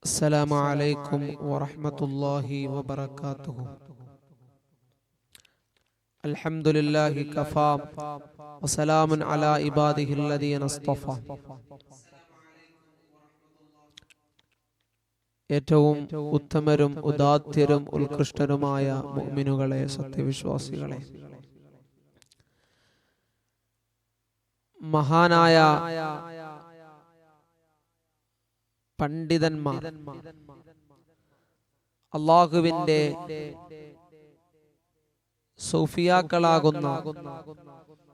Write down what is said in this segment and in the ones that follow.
السلام عليكم ورحمة الله وبركاته. الحمد لله كفى وسلام على عباده الذين اصطفى. ഏറ്റവും ഉത്തമരും ഉദാത്യരും ഉത്കൃഷ്ടരുമായ മുഅ്മിനുകളെ, സത്യവിശ്വാസികളെ, മഹാനായ പണ്ഡിതന്മാർ, അല്ലാഹുവിന്റെ സൂഫിയാക്കളാകുന്ന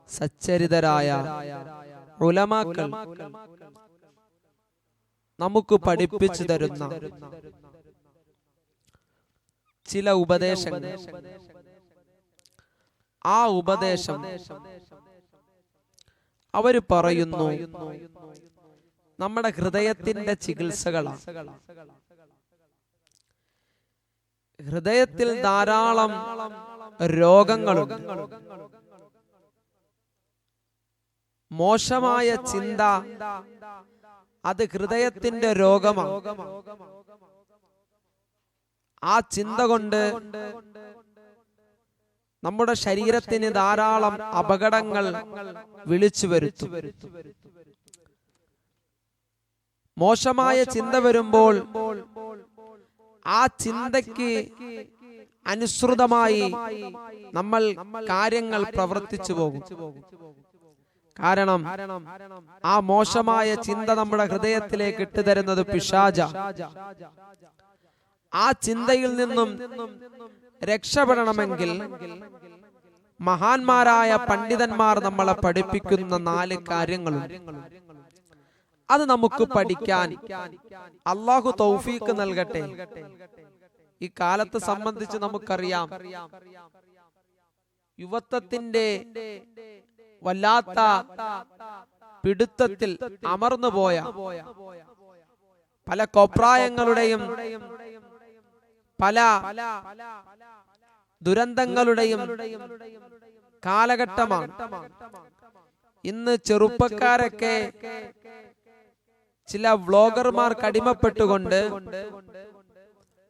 സച്ചരിതരായ ഉലമാക്കൾ നമുക്ക് പഠിപ്പിച്ചു തരുന്ന ചില ഉപദേശങ്ങൾ, ആ ഉപദേശം അവര് പറയുന്നു നമ്മുടെ ഹൃദയത്തിന്റെ ചികിത്സകളാണ്. ഹൃദയത്തിൽ ധാരാളം രോഗങ്ങളുണ്ട്. മോശമായ ചിന്ത അത് ഹൃദയത്തിന്റെ രോഗമാണ്. ആ ചിന്ത കൊണ്ട് നമ്മുടെ ശരീരത്തിന് ധാരാളം അപകടങ്ങൾ വിളിച്ചു വരുത്തും. മോശമായ ചിന്ത വരുമ്പോൾ ആ ചിന്തയ്ക്ക് അനുസൃതമായി നമ്മൾ കാര്യങ്ങൾ പ്രവർത്തിച്ചു പോകും. കാരണം ആ മോശമായ ചിന്ത നമ്മുടെ ഹൃദയത്തിലേക്ക് ഇട്ടുതരുന്നത് പിശാച. ആ ചിന്തയിൽ നിന്നും രക്ഷപ്പെടണമെങ്കിൽ മഹാന്മാരായ പണ്ഡിതന്മാർ നമ്മളെ പഠിപ്പിക്കുന്ന 4 കാര്യങ്ങളുണ്ട്. അത് നമുക്ക് പഠിക്കാൻ അല്ലാഹു തൗഫീഖ് നൽകട്ടെ. ഈ കാലത്തെ സംബന്ധിച്ച് നമുക്കറിയാം, യുവത്വത്തിന്റെ വല്ലാത്ത പിടുത്തത്തിൽ അമർന്നുപോയ പല കോപ്രായങ്ങളുടെയും പല ദുരന്തങ്ങളുടെയും കാലഘട്ടമാണ്. ഇന്ന് ചെറുപ്പക്കാരൊക്കെ ചില വ്ളോഗർമാർക്ക് അടിമപ്പെട്ടുകൊണ്ട്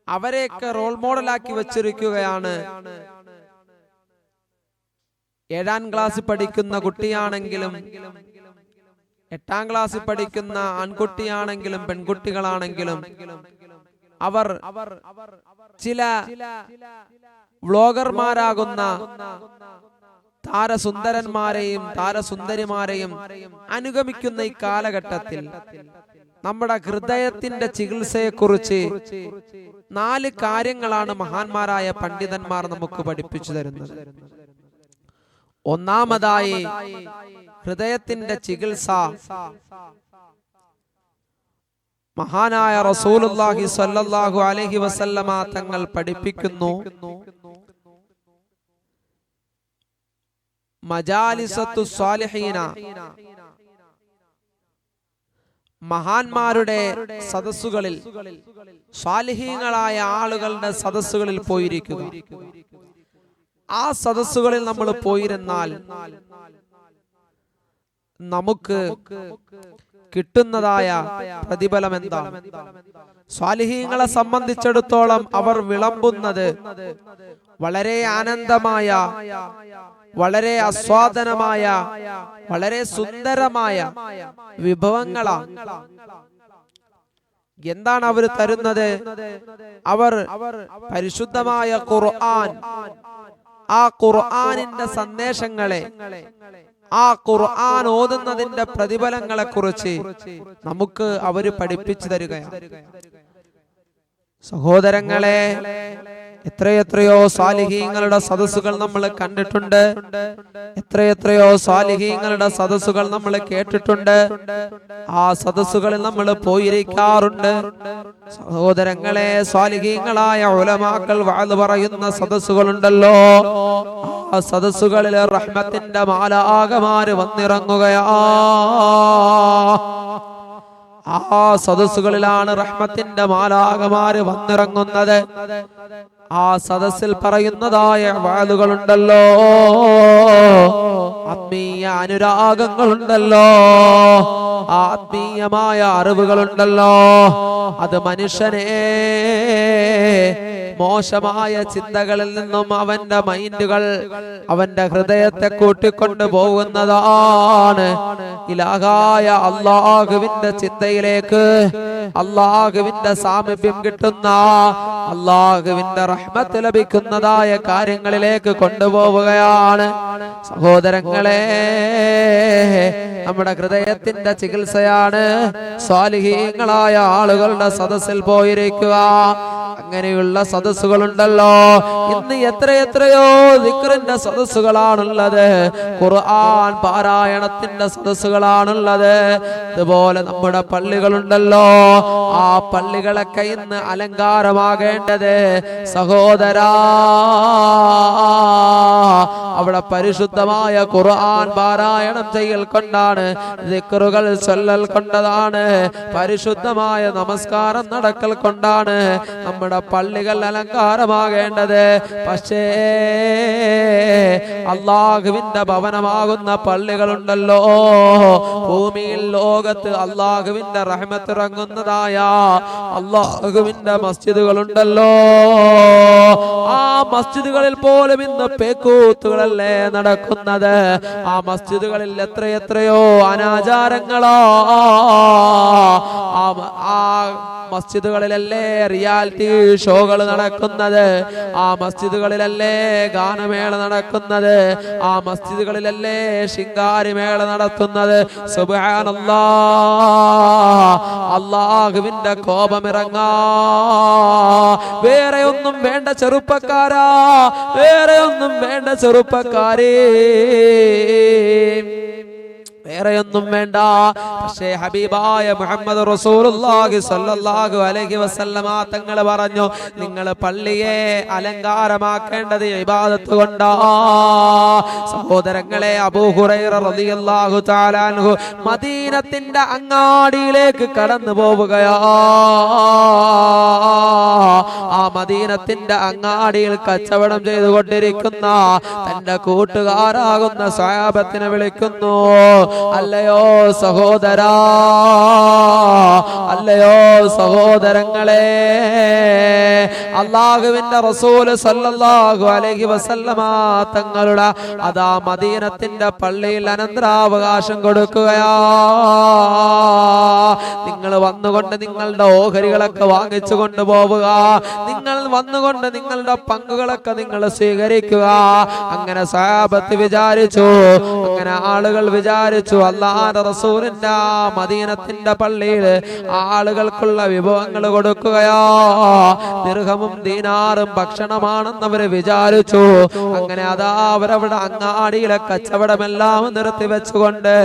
അവരെയൊക്കെ റോൾ മോഡലാക്കി വെച്ചിരിക്കുകയാണ്. 7ാം ക്ലാസ്സിൽ പഠിക്കുന്ന കുട്ടിയാണെങ്കിലും 8ാം ക്ലാസ്സിൽ പഠിക്കുന്ന ആൺകുട്ടിയാണെങ്കിലും പെൺകുട്ടികളാണെങ്കിലും അവർ ചില വ്ളോഗർമാരാകുന്ന താരസുന്ദരന്മാരെയും താരസുന്ദരിമാരെയും അനുഗമിക്കുന്ന ഈ കാലഘട്ടത്തിൽ നമ്മുടെ ഹൃദയത്തിന്റെ ചികിത്സയെക്കുറിച്ച് 4 കാര്യങ്ങളാണ് മഹാന്മാരായ പണ്ഡിതന്മാർ നമുക്ക് പഠിപ്പിച്ചു തരുന്നത്. ഒന്നാമതായി ഹൃദയത്തിന്റെ ചികിത്സ മഹാനായ റസൂലുള്ളാഹി സ്വല്ലല്ലാഹു അലൈഹി വസല്ലമ തങ്ങൾ പഠിപ്പിക്കുന്നു. മജാലിസത്തു സ്വാലിഹീന, മഹാന്മാരുടെ സദസ്സുകളിൽ, സ്വാലിഹീങ്ങളായ ആളുകളുടെ സദസ്സുകളിൽ പോയിരിക്കുക. ആ സദസ്സുകളിൽ നമ്മൾ പോയിരുന്നാൽ നമുക്ക് കിട്ടുന്നതായ പ്രതിഫലം എന്താണ്? സ്വാലിഹീങ്ങളെ സംബന്ധിച്ചിടത്തോളം അവർ വിളമ്പുന്നത് വളരെ ആനന്ദമായ, വളരെ ആസ്വാദനമായ, വളരെ സുന്ദരമായ വിഭവങ്ങളാണ്. എന്താണ് അവർ തരുന്നത്? അവർ പരിശുദ്ധമായ ഖുർആൻ, ആ ഖുർആനിന്റെ സന്ദേശങ്ങളെ, ആ ഖുർആൻ ഓതുന്നതിന്റെ പ്രതിഫലങ്ങളെ കുറിച്ച് നമുക്ക് അവര് പഠിപ്പിച്ചു തരികയാണ്. സഹോദരങ്ങളെ, എത്രയെത്രയോ സ്വാലിഹീങ്ങളുടെ സദസ്സുകൾ നമ്മൾ കണ്ടിട്ടുണ്ട്, എത്രയെത്രയോ സ്വാലിഹീങ്ങളുടെ സദസ്സുകൾ നമ്മൾ കേട്ടിട്ടുണ്ട്, ആ സദസ്സുകളിൽ നമ്മൾ പോയിരിക്കാറുണ്ട്. സഹോദരങ്ങളെ, സ്വാലിഹീങ്ങളായ ഉലമാക്കൾ വഅദ് പറയുന്ന സദസ്സുകളുണ്ടല്ലോ, ആ സദസ്സുകളിൽ റഹ്മത്തിന്റെ മാലാഖമാര് വന്നിറങ്ങുകയാ. ആ സദസ്സുകളിലാണ് റഹ്മത്തിന്റെ മാലാകമാര് വന്നിറങ്ങുന്നത്. ആ സദസ്സിൽ പറയുന്നതായ വാളുകളുണ്ടല്ലോ, ആത്മീയ അനുരാഗങ്ങളുണ്ടല്ലോ, ആത്മീയമായ അറിവുകളുണ്ടല്ലോ, അത് മനുഷ്യനെ മോശമായ ചിന്തകളിൽ നിന്നും അവന്റെ മൈൻഡുകൾ, അവന്റെ ഹൃദയത്തെ കൂട്ടിക്കൊണ്ടു പോകുന്നതാണ്. ഇലാഹായ അല്ലാഹുവിന്റെ ചിന്തയിലേക്ക്, അല്ലാഹുവിന്റെ സാമീപ്യം കിട്ടുന്ന, അല്ലാഹുവിന്റെ റഹ്മത്ത് ലഭിക്കുന്നതായ കാര്യങ്ങളിലേക്ക് കൊണ്ടുപോവുകയാണ്. സഹോദരങ്ങളെ, നമ്മുടെ ഹൃദയത്തിന്റെ ചികിത്സയാണ് സ്വാലിഹീങ്ങളായ ആളുകളുടെ സദസ്സിൽ പോയിരിക്കുക. അങ്ങനെയുള്ള സദസ്സുകളുണ്ടല്ലോ. ഇന്ന് എത്രയെത്രയോ ദിക്റിന്റെ സദസ്സുകളാണുള്ളത്, ഖുർആൻ പാരായണത്തിന്റെ സദസ്സുകളാണുള്ളത്. അതുപോലെ നമ്മുടെ പള്ളികളുണ്ടല്ലോ, ആ പള്ളികളൊക്കെ ഇന്ന് അലങ്കാരമാകേണ്ടത് സഹോദരാ അവിടെ പരിശുദ്ധമായ ഖുർആൻ പാരായണം ചെയ്യൽ കൊണ്ടാണ്, ദിക്റുകൾ ചൊല്ലൽ കൊണ്ടതാണ്, പരിശുദ്ധമായ നമസ്കാരം നടക്കൽ കൊണ്ടാണ് നമ്മുടെ പള്ളികൾ അലങ്കാരമാകേണ്ടത്. പക്ഷേ അല്ലാഹുവിന്റെ ഭവനമാകുന്ന പള്ളികളുണ്ടല്ലോ, ഭൂമിയിൽ ലോകത്ത് അല്ലാഹുവിന്റെ റഹ്മത്ത് ഇറങ്ങുന്നതായ അല്ലാഹുവിന്റെ മസ്ജിദുകളുണ്ടല്ലോ, ആ മസ്ജിദുകളിൽ പോലും ഇന്ന് പേക്കൂത്തുകളല്ലേ നടക്കുന്നത്. ആ മസ്ജിദുകളിൽ എത്രയെത്രയോ അനാചാരങ്ങളോ, ആ മസ്ജിദുകളിലല്ലേ റിയാലിറ്റി ഷോകൾ നടക്കുന്നത്, ആ മസ്ജിദുകളിലല്ലേ ഗാനമേള നടക്കുന്നത്, ആ മസ്ജിദുകളിലല്ലേ ശിങ്കാരിമേള നടത്തുന്നത്. സുബ്ഹാനല്ലാഹ്, അല്ലാഹുവിന്റെ കോപമിറങ്ങാ. വേറെ ഒന്നും വേണ്ട ചെറുപ്പക്കാരാ, വേറെ ഒന്നും വേണ്ട ചെറുപ്പക്കാരേ, വേറെയൊന്നും വേണ്ട. പക്ഷേ ഹബീബായ മുഹമ്മദ് റസൂലുള്ളാഹി സ്വല്ലല്ലാഹു അലൈഹി വസല്ലമ തങ്ങൾ പറഞ്ഞു, നിങ്ങൾ പള്ളിയെ അലങ്കാരമാക്കേണ്ടത് ഇബാദത്ത് കൊണ്ടാ. സഹോദരങ്ങളെ, അബൂ ഹുറൈറ റളിയല്ലാഹു തആല അൻഹു മദീനത്തിന്റെ അങ്ങാടിയിലേക്ക് കടന്നു പോവുകയാ. ആ മദീനത്തിന്റെ അങ്ങാടിയിൽ കച്ചവടം ചെയ്തുകൊണ്ടിരിക്കുന്ന തന്റെ കൂട്ടുകാരാകുന്ന സ്വഹാബത്തിനെ വിളിക്കുന്നു. അല്ലയോ സഹോദരാ, അല്ലയോ സഹോദരങ്ങളെ, അല്ലാഹുവിന്റെ റസൂൽ സല്ലല്ലാഹു അലൈഹി വസല്ലമ തങ്ങളുടെ അതാ മദീനത്തിന്റെ പള്ളിയിൽ അനന്തരാവകാശം കൊടുക്കുകയാ. നിങ്ങൾ വന്നുകൊണ്ട് നിങ്ങളുടെ ഓഹരികളൊക്കെ വാങ്ങിച്ചു കൊണ്ടുപോവുക, നിങ്ങൾ വന്നുകൊണ്ട് നിങ്ങളുടെ പങ്കുകളൊക്കെ നിങ്ങൾ സ്വീകരിക്കുക. അങ്ങനെ സഹാബത്ത് വിചാരിച്ചു, അങ്ങനെ ആളുകൾ വിചാരിച്ചു, അല്ലാഹുവിന്റെ റസൂലിന്റെ മദീനത്തിന്റെ പള്ളിയിൽ ആളുകൾക്കുള്ള വിഭവങ്ങൾ കൊടുക്കുകയാ, ദിർഹമും ദീനാറും ഭക്ഷണമാണെന്ന് അവര് വിചാരിച്ചു. അങ്ങനെ അതാ അവരവിടെ അങ്ങാടിയിലെ കച്ചവടമെല്ലാം നിർത്തിവെച്ചുകൊണ്ട്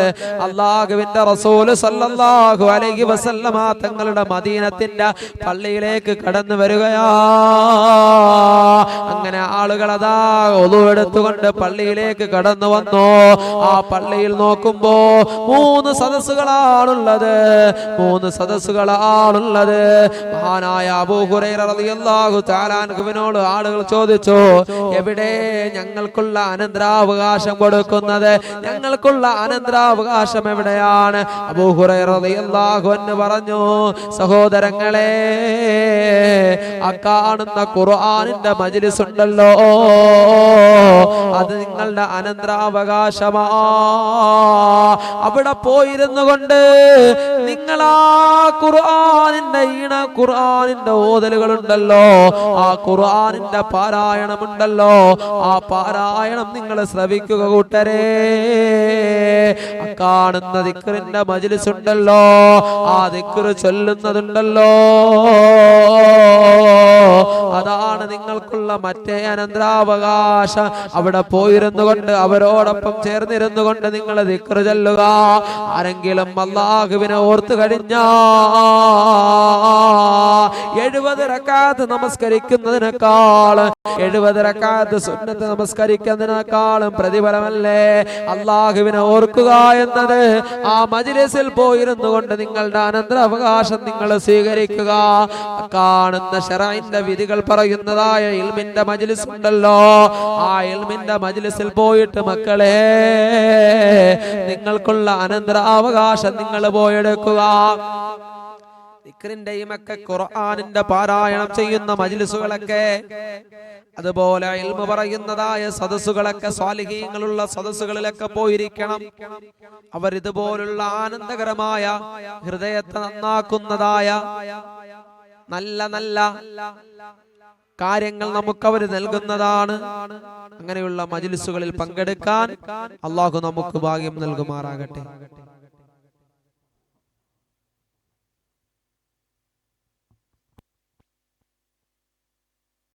അല്ലാഹുവിന്റെ റസൂൽ സല്ലല്ലാഹു അലൈഹി വസല്ലമ തങ്ങളുടെ മദീനത്തിന്റെ പള്ളിയിലേക്ക് കടന്നു വരികയാ. അങ്ങനെ ആളുകൾ അതാ ഒളു എടുത്തുകൊണ്ട് പള്ളിയിലേക്ക് കടന്നു വന്നു. ആ പള്ളിയിൽ നോക്കുമ്പോ 3 സദസ്സുകളാണുള്ളത്, 3 സദസ്സുകളാണുള്ളത്. മഹാനായ അബൂ ഹുറൈറ റളിയല്ലാഹു തആല അൻഹുവിനോട് ആളുകൾ ചോദിച്ചു, എവിടെ ഞങ്ങൾക്കുള്ള അനന്തരാവകാശം കൊടുക്കുന്നത്, ഞങ്ങൾക്കുള്ള അനന്തരാവകാശം എവിടെയാണ്? അബൂ ഹുറൈറ റളിയല്ലാഹു അൻഹു പറഞ്ഞു, സഹോദരങ്ങളെ, ആ കാണുന്ന ഖുർആനിന്റെ മജ്ലിസ് ഉണ്ടല്ലോ, അത് നിങ്ങളുടെ അനന്തരാവകാശമാ. അവിടെ പോയിരുന്നു കൊണ്ട് നിങ്ങൾ ആ ഖുർആനിന്റെ ഖുർആനിന്റെ ഓതലുകളുണ്ടല്ലോ, ആ ഖുർആനിന്റെ പാരായണമുണ്ടല്ലോ, ആ പാരായണം നിങ്ങൾ ശ്രവിക്കുക കൂട്ടരെ. ആ കാണുന്ന ദിക്റിന്റെ മജ്ലിസ് ഉണ്ടല്ലോ, ആ ദിക്ർ ചൊല്ലുന്നതുണ്ടല്ലോ, അതാണ് നിങ്ങൾക്കുള്ള മറ്റേ അനന്തരാവകാശം. അവിടെ പോയിരുന്നു കൊണ്ട് അവരോടൊപ്പം ചേർന്നിരുന്നു കൊണ്ട് നിങ്ങൾ ദിക്ർ ചൊല്ലുക. ആരെങ്കിലും അല്ലാഹുവിനെ ഓർത്തു കഴിഞ്ഞാൽ 70 റക്അത്ത് നമസ്കരിക്കുന്നതിനേക്കാൾ 70 റക്അത്ത് സുന്നത്ത് നമസ്കരിക്കുന്നതിനേക്കാളും പ്രതിഫലമല്ലേ അല്ലാഹുവിനെ ഓർക്കുക എന്നത്. ആ മജ്ലിസിൽ പോയിരുന്നു കൊണ്ട് നിങ്ങളുടെ അനന്തരാവകാശം നിങ്ങൾ സ്വീകരിക്കുക. കാണുന്ന ശറഈന്റെ വിധികൾ പറയുന്നതായ ഇൽമിന്റെ മജ്ലിസ് ഉണ്ടല്ലോ, ആ ഇൽമിന്റെ മജ്ലിസിൽ പോയിട്ട് മക്കളെ നിങ്ങൾക്കുള്ള അനന്തരാവകാശം നിങ്ങൾ പോയെടുക്കുക. ദിക്റിന്റെയും ഒക്കെ ഖുർആനിന്റെ പാരായണം ചെയ്യുന്ന മജ്ലിസുകളൊക്കെ, അതുപോലെ ഇൽമു പറയുന്നതായ സദസ്സുകളൊക്കെ, സ്വാലിഹീങ്ങളുള്ള സദസ്സുകളിലൊക്കെ പോയിരിക്കണം. അവർ ഇതുപോലുള്ള ആനന്ദകരമായ ഹൃദയത്തെ നന്നാക്കുന്നതായ നല്ല നല്ല കാര്യങ്ങൾ നമുക്ക് അവർ നൽകുന്നതാണ്. അങ്ങനെയുള്ള മജ്ലിസുകളിൽ പങ്കെടുക്കാൻ അല്ലാഹു നമുക്ക് ഭാഗ്യം നൽകുമാറാകട്ടെ.